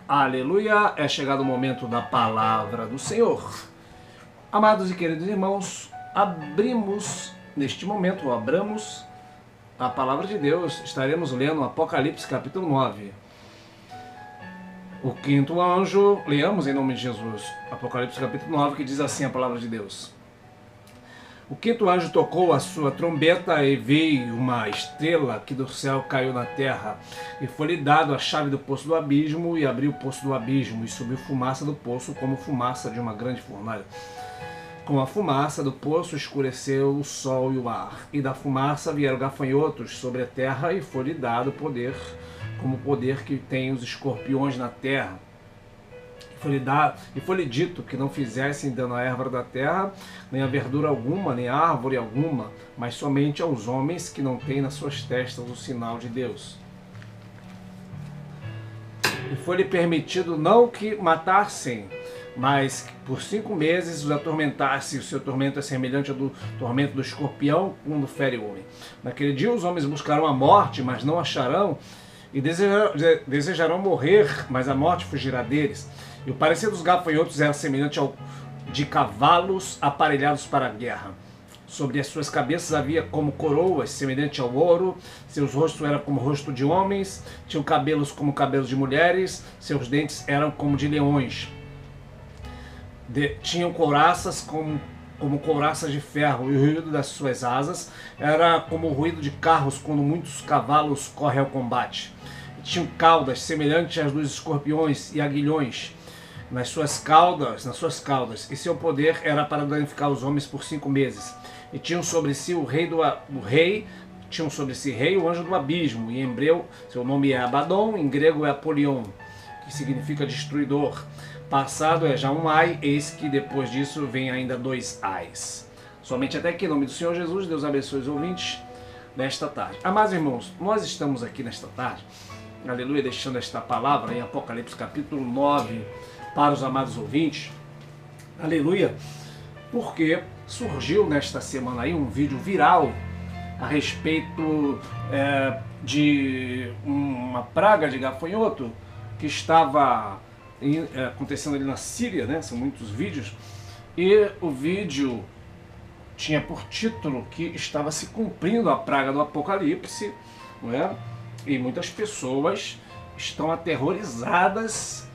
Aleluia! É chegado o momento da palavra do Senhor. Amados e queridos irmãos, abramos a palavra de Deus. Estaremos lendo Apocalipse capítulo 9. O quinto anjo, leamos em nome de Jesus, Apocalipse capítulo 9, que diz assim a palavra de Deus. O quinto anjo tocou a sua trombeta e veio uma estrela que do céu caiu na terra, e foi-lhe dado a chave do poço do abismo, e abriu o poço do abismo, e subiu fumaça do poço como fumaça de uma grande fornalha. Com a fumaça do poço escureceu o sol e o ar, e da fumaça vieram gafanhotos sobre a terra, e foi-lhe dado poder, como o poder que tem os escorpiões na terra. E foi-lhe dito que não fizessem dano à erva da terra, nem a verdura alguma, nem a árvore alguma, mas somente aos homens que não têm nas suas testas o sinal de Deus. E foi-lhe permitido não que matassem, mas que por 5 meses os atormentasse. O seu tormento é semelhante ao do tormento do escorpião, quando fere o homem. Naquele dia os homens buscarão a morte, mas não acharão, e desejarão morrer, mas a morte fugirá deles. E o parecer dos gafanhotos era semelhante ao de cavalos aparelhados para a guerra. Sobre as suas cabeças havia como coroas, semelhante ao ouro. Seus rostos eram como o rosto de homens. Tinham cabelos como cabelos de mulheres. Seus dentes eram como de leões. Tinham couraças como couraças de ferro. E o ruído das suas asas era como o ruído de carros quando muitos cavalos correm ao combate. Tinham caudas semelhantes às dos escorpiões e aguilhões nas suas caudas, e seu poder era para danificar os homens por 5 meses. E tinham sobre si tinham sobre si rei, o anjo do abismo, e em hebreu seu nome é Abaddon, em grego é Apolion, que significa destruidor. Passado é já um ai, eis que depois disso vem ainda 2 ais. Somente até aqui, em nome do Senhor Jesus, Deus abençoe os ouvintes nesta tarde. Amados irmãos, nós estamos aqui nesta tarde, aleluia, deixando esta palavra em Apocalipse capítulo 9, para os amados ouvintes, aleluia, porque surgiu nesta semana aí um vídeo viral a respeito de uma praga de gafanhoto que estava acontecendo ali na Síria, né? São muitos vídeos, e o vídeo tinha por título que estava se cumprindo a praga do Apocalipse, não é? E muitas pessoas estão aterrorizadas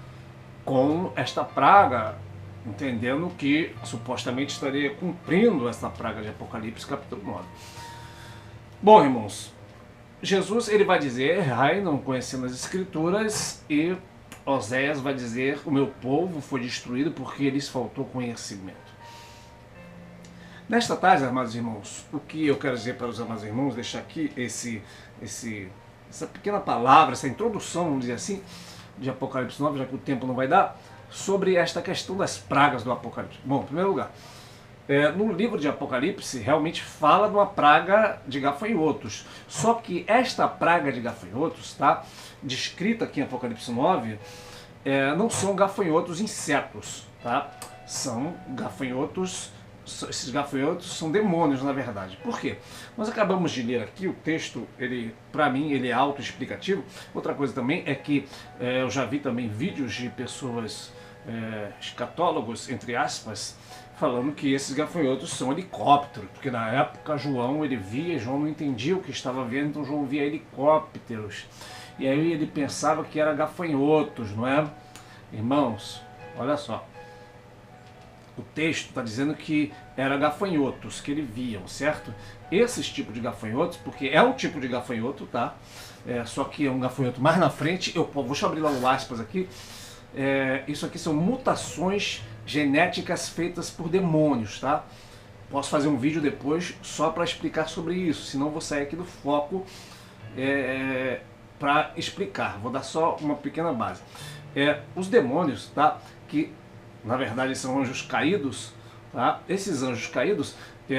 com esta praga, entendendo que supostamente estaria cumprindo essa praga de Apocalipse capítulo 9. Bom, irmãos, Jesus ele vai dizer, não conhecendo as escrituras, e Oséias vai dizer, o meu povo foi destruído porque lhes faltou conhecimento. Nesta tarde, amados irmãos, o que eu quero dizer para os amados irmãos, deixar aqui essa pequena palavra, essa introdução, vamos dizer assim, de Apocalipse 9, já que o tempo não vai dar, sobre esta questão das pragas do Apocalipse. Bom, em primeiro lugar, no livro de Apocalipse realmente fala de uma praga de gafanhotos. Só que esta praga de gafanhotos, tá, descrita aqui em Apocalipse 9, não são gafanhotos insetos, tá? São gafanhotos. Esses gafanhotos são demônios, na verdade. Por quê? Nós acabamos de ler aqui, o texto, para mim, ele é autoexplicativo. Outra coisa também é que eu já vi também vídeos de pessoas, escatólogos, entre aspas, falando que esses gafanhotos são helicópteros, porque na época João não entendia o que estava vendo, então João via helicópteros. E aí ele pensava que era gafanhotos, não é? Irmãos, olha só. O texto está dizendo que era gafanhotos que ele viam, certo? Esses tipos de gafanhotos, porque é um tipo de gafanhoto, tá? Só que é um gafanhoto mais na frente. Eu vou abrir lá o aspas aqui. Isso aqui são mutações genéticas feitas por demônios, tá? Posso fazer um vídeo depois só para explicar sobre isso, senão vou sair aqui do foco para explicar. Vou dar só uma pequena base. Os demônios, tá? Que na verdade são anjos caídos, tá? Esses anjos caídos,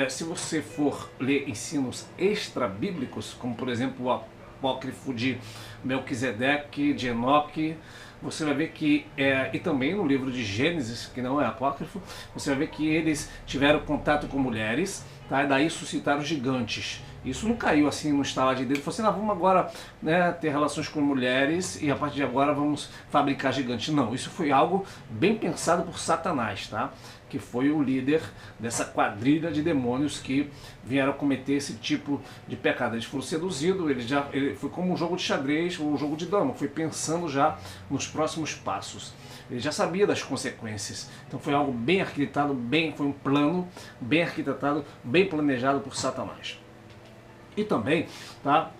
se você for ler ensinos extra-bíblicos, como por exemplo o apócrifo de Melquisedeque, de Enoque, você vai ver que, e também no livro de Gênesis, que não é apócrifo, você vai ver que eles tiveram contato com mulheres, tá? E daí suscitaram gigantes. Isso não caiu assim no estalar de dedo, falou assim, vamos agora, né, ter relações com mulheres e a partir de agora vamos fabricar gigantes. Não, isso foi algo bem pensado por Satanás, tá? Que foi o líder dessa quadrilha de demônios que vieram cometer esse tipo de pecado. Eles foram seduzidos, ele foi como um jogo de xadrez ou um jogo de dama, foi pensando já nos próximos passos. Ele já sabia das consequências. Então foi algo bem arquitetado, foi um plano bem arquitetado, bem planejado por Satanás. E também, tá?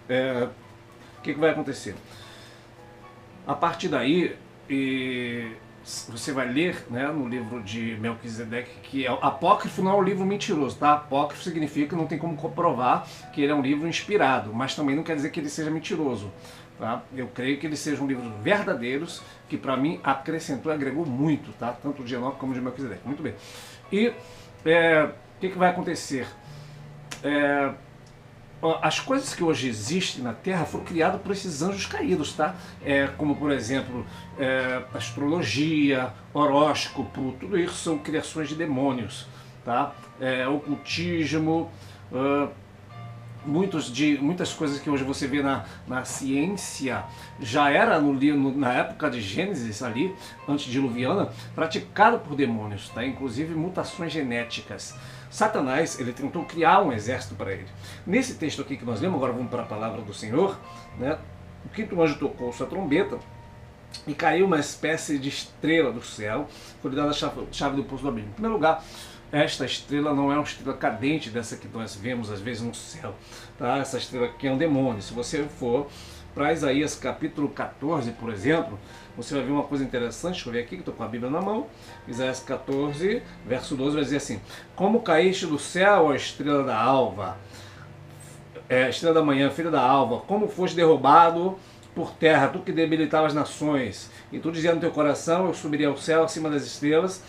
O que vai acontecer? A partir daí, você vai ler, né, no livro de Melquisedeque, que é apócrifo, não é um livro mentiroso, tá? Apócrifo significa que não tem como comprovar que ele é um livro inspirado, mas também não quer dizer que ele seja mentiroso, tá? Eu creio que eles sejam livros verdadeiros, que para mim acrescentou e agregou muito, tá? Tanto de Enoque como de Melquisedeque. Muito bem. E o que vai acontecer? As coisas que hoje existem na Terra foram criadas por esses anjos caídos, tá? Como, por exemplo, astrologia, horóscopo, tudo isso são criações de demônios, tá? Ocultismo, muitas coisas que hoje você vê na ciência já era na época de Gênesis ali, antediluviana, praticado por demônios, tá? Inclusive mutações genéticas. Satanás, ele tentou criar um exército para ele. Nesse texto aqui que nós lemos, agora vamos para a palavra do Senhor, né? O quinto anjo tocou sua trombeta e caiu uma espécie de estrela do céu, foi dada a chave do poço do abismo. Em primeiro lugar, esta estrela não é uma estrela cadente dessa que nós vemos às vezes no céu, tá? Essa estrela aqui é um demônio. Se você for para Isaías capítulo 14, por exemplo, você vai ver uma coisa interessante. Deixa eu ver aqui, que estou com a Bíblia na mão. Isaías 14, verso 12, vai dizer assim: como caíste do céu, a estrela da alva, estrela da manhã, filha da alva, como foste derrubado por terra, tu que debilitava as nações, e tu dizia no teu coração, eu subiria ao céu acima das estrelas,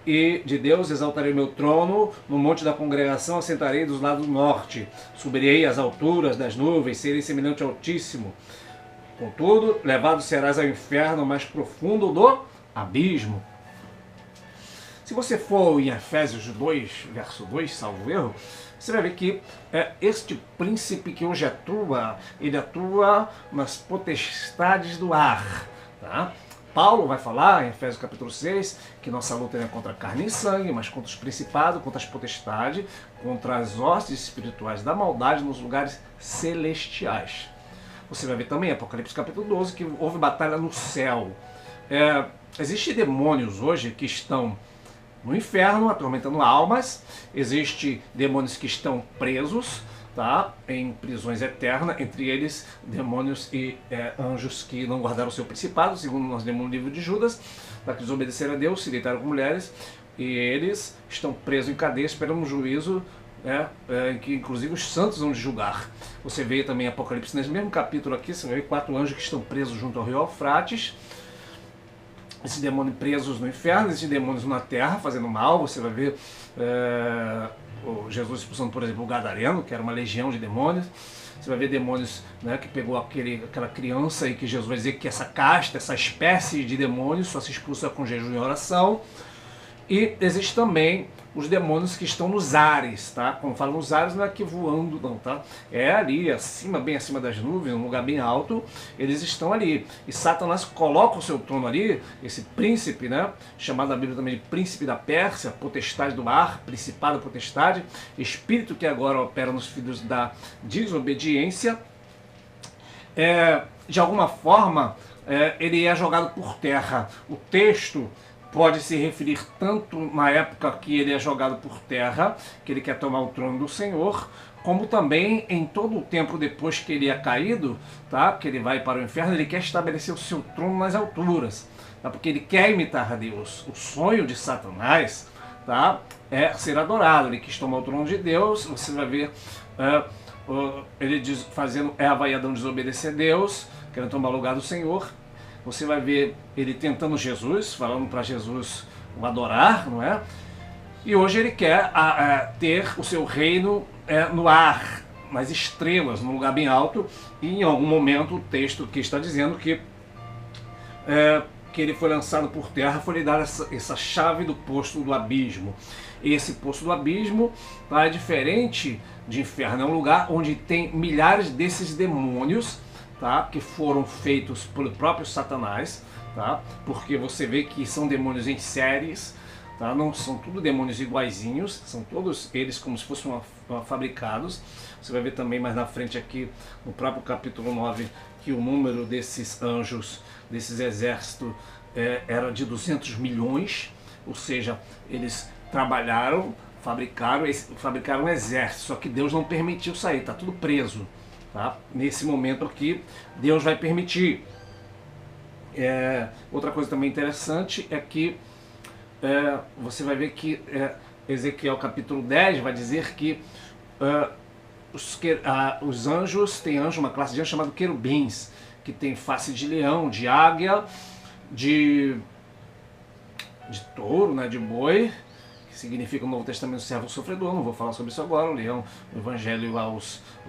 e de Deus exaltarei o meu trono, no monte da congregação assentarei dos lados do norte, subirei às alturas das nuvens, serei semelhante ao Altíssimo. Contudo, levado serás ao inferno mais profundo do abismo. Se você for em Efésios 2, verso 2, salvo erro, você vai ver que este príncipe que hoje atua, ele atua nas potestades do ar, tá? Paulo vai falar em Efésios capítulo 6 que nossa luta não é contra a carne e sangue, mas contra os principados, contra as potestades, contra as hostes espirituais da maldade nos lugares celestiais. Você vai ver também em Apocalipse capítulo 12 que houve batalha no céu. Existem demônios hoje que estão no inferno atormentando almas, existem demônios que estão presos, tá? Em prisões eternas, entre eles demônios e anjos que não guardaram o seu principado, segundo nós lemos no livro de Judas, para que desobedeceram a Deus, se deitaram com mulheres, e eles estão presos em cadeia esperando um juízo, em que inclusive os santos vão julgar. Você vê também em Apocalipse, nesse mesmo capítulo aqui, você vê 4 anjos que estão presos junto ao rio Eufrates, esses demônios presos no inferno, esses demônios na terra fazendo mal. Você vai ver Jesus expulsando, por exemplo, o Gadareno, que era uma legião de demônios. Você vai ver demônios, né, que pegou aquela criança e que Jesus vai dizer que essa casta, essa espécie de demônios só se expulsa com jejum e oração. E existe também os demônios que estão nos ares, tá? Quando falo nos ares, não é aqui voando, não, tá? É ali, acima, bem acima das nuvens, um lugar bem alto, eles estão ali. E Satanás coloca o seu trono ali, esse príncipe, né? Chamado na Bíblia também de príncipe da Pérsia, potestade do ar, principado potestade, espírito que agora opera nos filhos da desobediência. De alguma forma, ele é jogado por terra. O texto pode se referir tanto na época que ele é jogado por terra, que ele quer tomar o trono do Senhor, como também em todo o tempo depois que ele é caído, tá? Que ele vai para o inferno, ele quer estabelecer o seu trono nas alturas, tá? Porque ele quer imitar a Deus. O sonho de Satanás, tá? É ser adorado. Ele quis tomar o trono de Deus. Você vai ver ele fazendo Eva e Adão desobedecer a Deus, querendo tomar o lugar do Senhor. Você vai ver ele tentando Jesus, falando para Jesus o adorar, não é? E hoje ele quer ter o seu reino no ar, nas estrelas, num lugar bem alto. E em algum momento o texto que está dizendo que ele foi lançado por terra, foi lhe dar essa chave do poço do abismo. Esse poço do abismo é diferente de inferno. É um lugar onde tem milhares desses demônios, tá? Que foram feitos pelo próprio Satanás, tá? Porque você vê que são demônios em séries, tá? Não são tudo demônios iguaizinhos, são todos eles como se fossem fabricados. Você vai ver também mais na frente aqui, no próprio capítulo 9, que o número desses anjos, desses exércitos, era de 200 milhões, ou seja, eles trabalharam, fabricaram um exército, só que Deus não permitiu sair, está tudo preso. Tá? Nesse momento aqui, Deus vai permitir. Outra coisa também interessante é que você vai ver que Ezequiel capítulo 10 vai dizer que os anjos, tem anjo, uma classe de anjos chamado querubins, que tem face de leão, de águia, de touro, né, de boi, que significa no Novo Testamento servo sofredor. Não vou falar sobre isso agora. O leão, o evangelho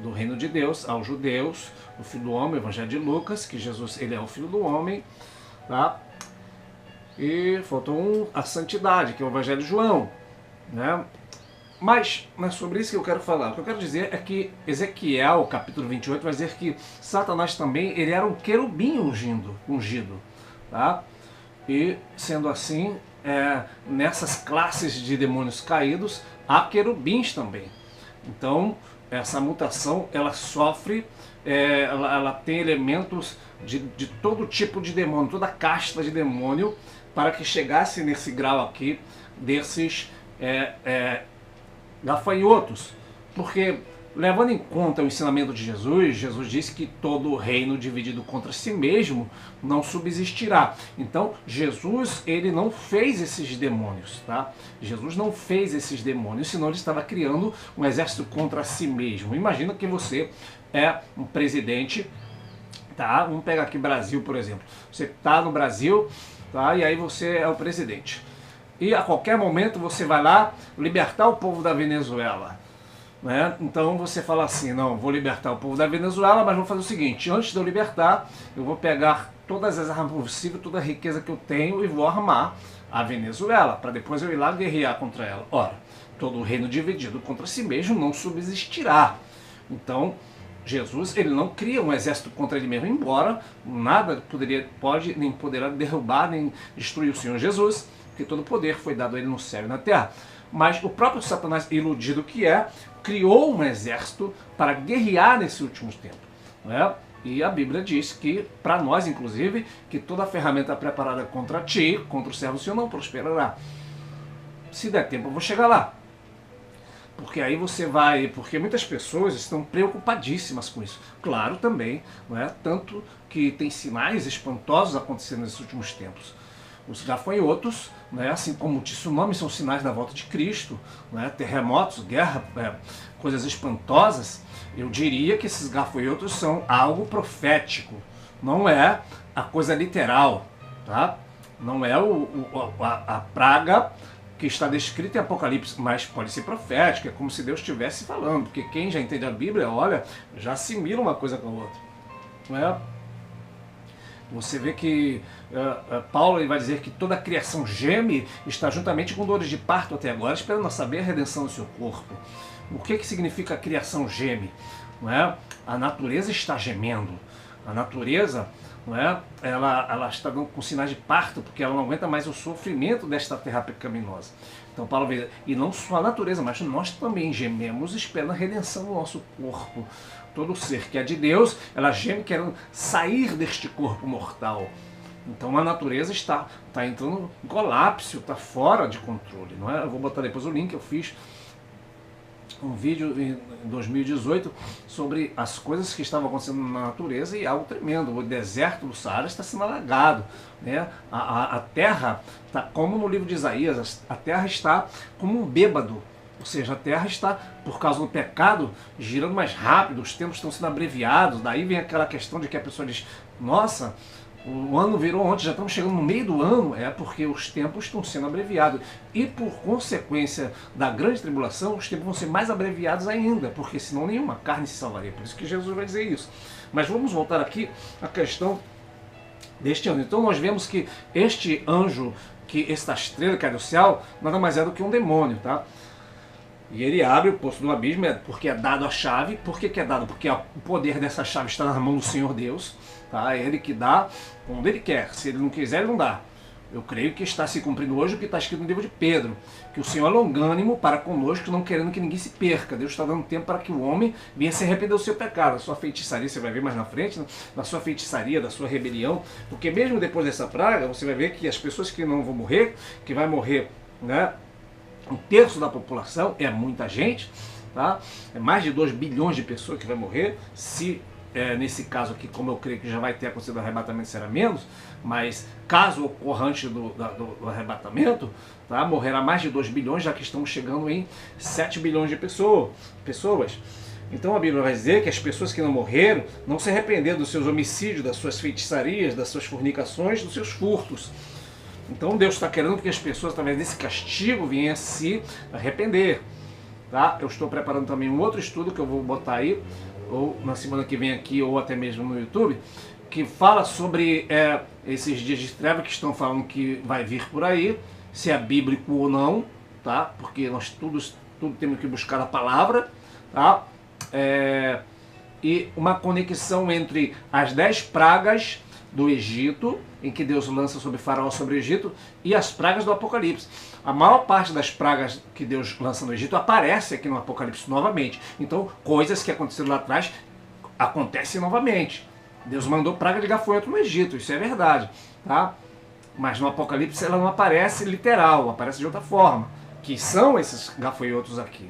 do reino de Deus, aos judeus, o filho do homem, o evangelho de Lucas, que Jesus ele é o filho do homem, tá? E faltou a santidade, que é o evangelho de João, né? Mas não é sobre isso que eu quero falar. O que eu quero dizer é que Ezequiel, capítulo 28, vai dizer que Satanás também ele era um querubim ungido, tá? E sendo assim, nessas classes de demônios caídos, há querubins também. Então, essa mutação, ela sofre, ela tem elementos de todo tipo de demônio, toda casta de demônio, para que chegasse nesse grau aqui, desses gafanhotos. Porque, levando em conta o ensinamento de Jesus, Jesus disse que todo reino dividido contra si mesmo não subsistirá. Então, Jesus, ele não fez esses demônios, tá? Jesus não fez esses demônios, senão ele estava criando um exército contra si mesmo. Imagina que você é um presidente, tá? Vamos pegar aqui Brasil, por exemplo. Você está no Brasil, tá? E aí você é o presidente. E a qualquer momento você vai lá libertar o povo da Venezuela. Né? Então você fala assim, não, vou libertar o povo da Venezuela, mas vou fazer o seguinte, antes de eu libertar, eu vou pegar todas as armas possíveis, toda a riqueza que eu tenho e vou armar a Venezuela, para depois eu ir lá guerrear contra ela. Ora, todo reino dividido contra si mesmo não subsistirá. Então, Jesus ele não cria um exército contra ele mesmo, embora nada pode nem poderá derrubar nem destruir o Senhor Jesus, porque todo o poder foi dado a ele no céu e na terra. Mas o próprio Satanás, iludido que criou um exército para guerrear nesse último tempo. Né? E a Bíblia diz que, para nós inclusive, que toda ferramenta preparada contra ti, contra o servo do Senhor, não prosperará. Se der tempo eu vou chegar lá. Porque aí você vai... Porque muitas pessoas estão preocupadíssimas com isso. Claro também, não é? Tanto que tem sinais espantosos acontecendo nesses últimos tempos. Os gafanhotos, né, assim como o tsunami, são sinais da volta de Cristo, né, terremotos, guerra, coisas espantosas. Eu diria que esses gafanhotos são algo profético, não é a coisa literal, tá? Não é a praga que está descrita em Apocalipse, mas pode ser profética, é como se Deus estivesse falando, porque quem já entende a Bíblia, olha, já assimila uma coisa com a outra, não é? Você vê que Paulo ele vai dizer que toda a criação geme, está juntamente com dores de parto até agora, esperando saber a redenção do seu corpo. O que significa a criação geme? Não é? A natureza está gemendo. A natureza, não é? Ela está dando com sinais de parto, porque ela não aguenta mais o sofrimento desta terra pecaminosa. Então Paulo vê, e não só a natureza, mas nós também gememos esperando a redenção do nosso corpo. Todo ser que é de Deus, ela geme querendo sair deste corpo mortal. Então a natureza está entrando em colapso, está fora de controle. Não é? Eu vou botar depois o link, eu fiz um vídeo em 2018 sobre as coisas que estavam acontecendo na natureza e algo tremendo. O deserto do Saara está sendo alagado, né? A terra está, como no livro de Isaías, a terra está como um bêbado. Ou seja, a Terra está, por causa do pecado, girando mais rápido, os tempos estão sendo abreviados. Daí vem aquela questão de que a pessoa diz, nossa, o ano virou ontem, já estamos chegando no meio do ano. É porque os tempos estão sendo abreviados. E por consequência da grande tribulação, os tempos vão ser mais abreviados ainda, porque senão nenhuma carne se salvaria. Por isso que Jesus vai dizer isso. Mas vamos voltar aqui à questão deste ano. Então nós vemos que este anjo, esta estrela que é do céu, nada mais é do que um demônio, tá? E ele abre o poço do abismo, porque é dado a chave. Por que é dado? Porque o poder dessa chave está na mão do Senhor Deus. Tá? É Ele que dá quando Ele quer. Se Ele não quiser, Ele não dá. Eu creio que está se cumprindo hoje o que está escrito no livro de Pedro. Que o Senhor é longânimo para conosco, não querendo que ninguém se perca. Deus está dando tempo para que o homem venha se arrepender do seu pecado. Da sua feitiçaria, você vai ver mais na frente, né? Da sua feitiçaria, da sua rebelião. Porque mesmo depois dessa praga, você vai ver que as pessoas que não vão morrer, que vai morrer, né, 1/3 da população, é muita gente, tá? É mais de 2 bilhões de pessoas que vai morrer. Se nesse caso aqui, como eu creio que já vai ter acontecido o arrebatamento, será menos, mas caso ocorra antes do arrebatamento, tá? Morrerá mais de 2 bilhões, já que estamos chegando em 7 bilhões de pessoas. Então a Bíblia vai dizer que as pessoas que não morreram não se arrependeram dos seus homicídios, das suas feitiçarias, das suas fornicações, dos seus furtos. Então Deus está querendo que as pessoas, através desse castigo, venham se arrepender. Tá? Eu estou preparando também um outro estudo que eu vou botar aí, ou na semana que vem aqui, ou até mesmo no YouTube, que fala sobre esses dias de treva que estão falando que vai vir por aí, se é bíblico ou não, tá? Porque nós tudo temos que buscar a palavra, tá? E uma conexão entre as 10 pragas do Egito, em que Deus lança sobre Faraó, sobre o Egito, e as pragas do Apocalipse. A maior parte das pragas que Deus lança no Egito aparece aqui no Apocalipse novamente. Então, coisas que aconteceram lá atrás acontecem novamente. Deus mandou praga de gafanhoto no Egito, isso é verdade, tá? Mas no Apocalipse ela não aparece literal, aparece de outra forma, que são esses gafanhotos aqui.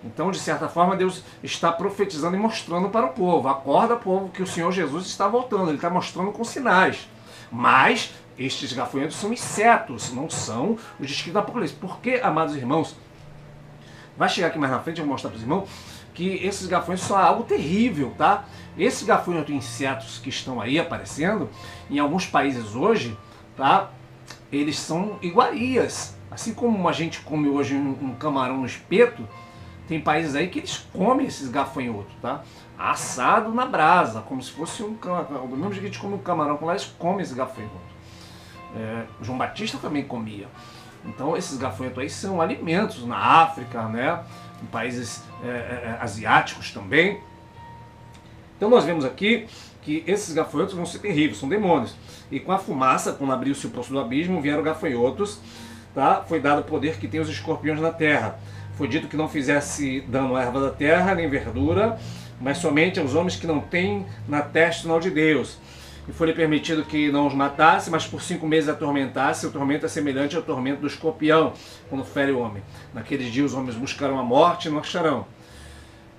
Então, de certa forma, Deus está profetizando e mostrando para o povo. Acorda, povo, que o Senhor Jesus está voltando. Ele está mostrando com sinais. Mas estes gafanhotos são insetos, não são os descritos no Apocalipse. Por que, amados irmãos? Vai chegar aqui mais na frente, eu vou mostrar para os irmãos, que esses gafanhotos são algo terrível, tá? Esses gafanhotos insetos que estão aí aparecendo, em alguns países hoje, tá? Eles são iguarias. Assim como a gente come hoje um camarão no espeto, tem países aí que eles comem esses gafanhotos, tá? Assado na brasa, como se fosse um camarão. Do mesmo jeito que a gente come um camarão, lá eles comem esse gafanhoto. João Batista também comia. Então esses gafanhotos aí são alimentos na África, né? Em países asiáticos também. Então nós vemos aqui que esses gafanhotos vão ser terríveis, são demônios. E com a fumaça, quando abriu-se o poço do abismo, vieram gafanhotos, tá? Foi dado o poder que tem os escorpiões na terra. Foi dito que não fizesse dano à erva da terra, nem verdura, mas somente aos homens que não têm na testa o sinal de Deus. E foi-lhe permitido que não os matasse, mas por 5 meses atormentasse. O tormento é semelhante ao tormento do escorpião, quando fere o homem. Naqueles dias os homens buscarão a morte e não acharão.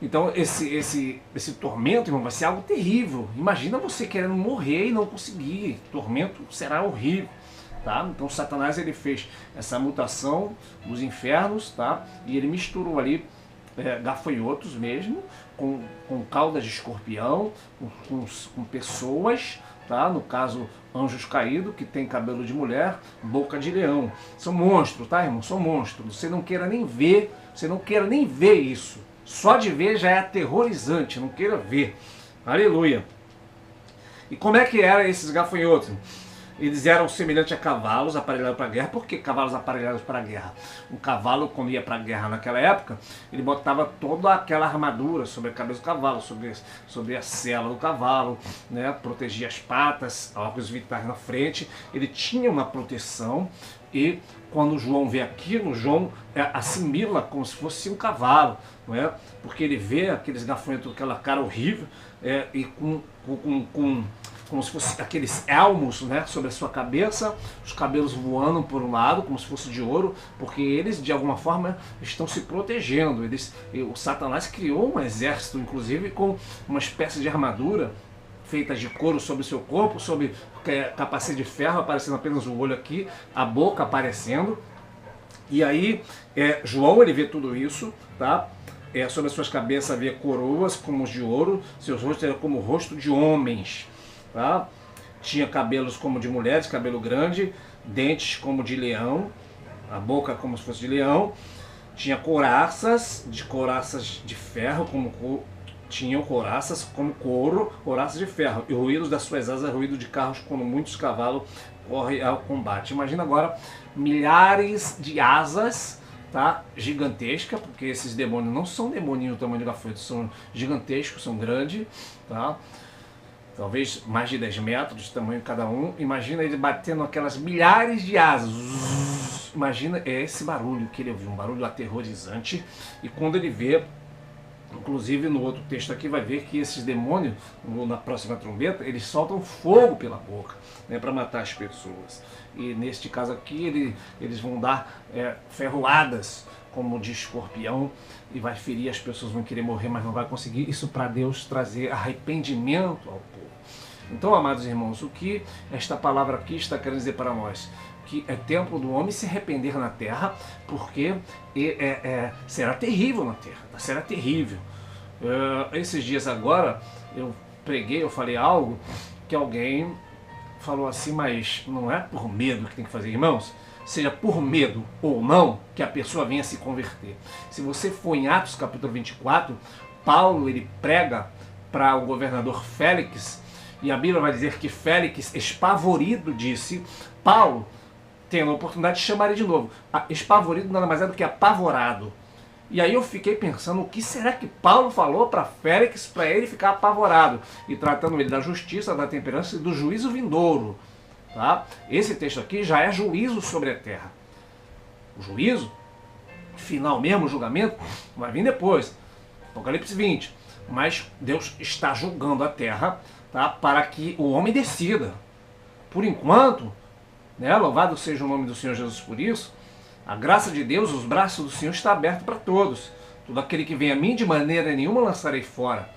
Então esse tormento, irmão, vai ser algo terrível. Imagina você querendo morrer e não conseguir. O tormento será horrível. Tá? Então Satanás ele fez essa mutação dos infernos, tá? E ele misturou ali gafanhotos mesmo, com caudas de escorpião, com pessoas, tá? No caso anjos caídos, que tem cabelo de mulher, boca de leão. São monstros, tá, irmão? São monstros. Você não queira nem ver, isso. Só de ver já é aterrorizante, não queira ver. Aleluia. E como é que eram esses gafanhotos? Eles eram semelhantes a cavalos aparelhados para a guerra. Por que cavalos aparelhados para a guerra? Um cavalo, quando ia para a guerra naquela época, ele botava toda aquela armadura sobre a cabeça do cavalo, sobre a sela do cavalo, né? Protegia as patas, órgãos vitais na frente. Ele tinha uma proteção e quando João vê aquilo, João assimila como se fosse um cavalo, não é? Porque ele vê aqueles gafanhotos, aquela cara horrível e como se fosse aqueles elmos, né, sobre a sua cabeça, os cabelos voando por um lado, como se fosse de ouro, porque eles de alguma forma estão se protegendo. O Satanás criou um exército, inclusive com uma espécie de armadura feita de couro sobre o seu corpo, sobre capacete de ferro, aparecendo apenas o olho aqui, a boca aparecendo. E aí João ele vê tudo isso, tá? Sobre as suas cabeças havia coroas como os de ouro, seus rostos eram como o rosto de homens. Tá? Tinha cabelos como de mulheres, cabelo grande, dentes como de leão, a boca como se fosse de leão. Tinha couraças de ferro, tinham couraças como couro, couraças de ferro. E ruídos das suas asas, ruído de carros quando muitos cavalos correm ao combate. Imagina agora milhares de asas, tá? Gigantesca, porque esses demônios não são demônios do tamanho de gafanhoto, são gigantescos, são grandes, tá? Talvez mais de 10 metros de tamanho cada um. Imagina ele batendo aquelas milhares de asas. Imagina esse barulho que ele ouviu, um barulho aterrorizante. E quando ele vê, inclusive no outro texto aqui, vai ver que esses demônios, na próxima trombeta, eles soltam fogo pela boca, né, para matar as pessoas. E neste caso aqui, eles vão dar ferroadas, como de escorpião, e vai ferir, as pessoas vão querer morrer, mas não vai conseguir. Isso para Deus trazer arrependimento ao povo. Então, amados irmãos, o que esta palavra aqui está querendo dizer para nós? Que é tempo do homem se arrepender na terra, porque será terrível na terra, será terrível. Esses dias agora, eu preguei, eu falei algo que alguém falou assim, mas não é por medo que tem que fazer, irmãos? Seja por medo ou não, que a pessoa venha se converter. Se você for em Atos capítulo 24, Paulo ele prega para o governador Félix, e a Bíblia vai dizer que Félix, espavorido, disse: Paulo, tendo a oportunidade de chamar ele de novo. Espavorido nada mais é do que apavorado. E aí eu fiquei pensando, o que será que Paulo falou para Félix para ele ficar apavorado? E tratando ele da justiça, da temperança e do juízo vindouro. Tá? Esse texto aqui já é juízo sobre a terra. O juízo, final mesmo, o julgamento, vai vir depois. Apocalipse 20. Mas Deus está julgando a terra, tá? Para que o homem decida. Por enquanto, né, louvado seja o nome do Senhor Jesus por isso, a graça de Deus, os braços do Senhor está aberto para todos. Todo aquele que vem a mim, de maneira nenhuma lançarei fora.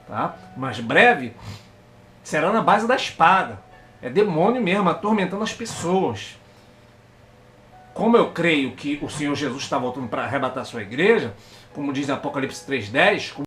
Tá? Mas breve será na base da espada. É demônio mesmo, atormentando as pessoas. Como eu creio que o Senhor Jesus está voltando para arrebatar a sua igreja, como diz em Apocalipse 3:10,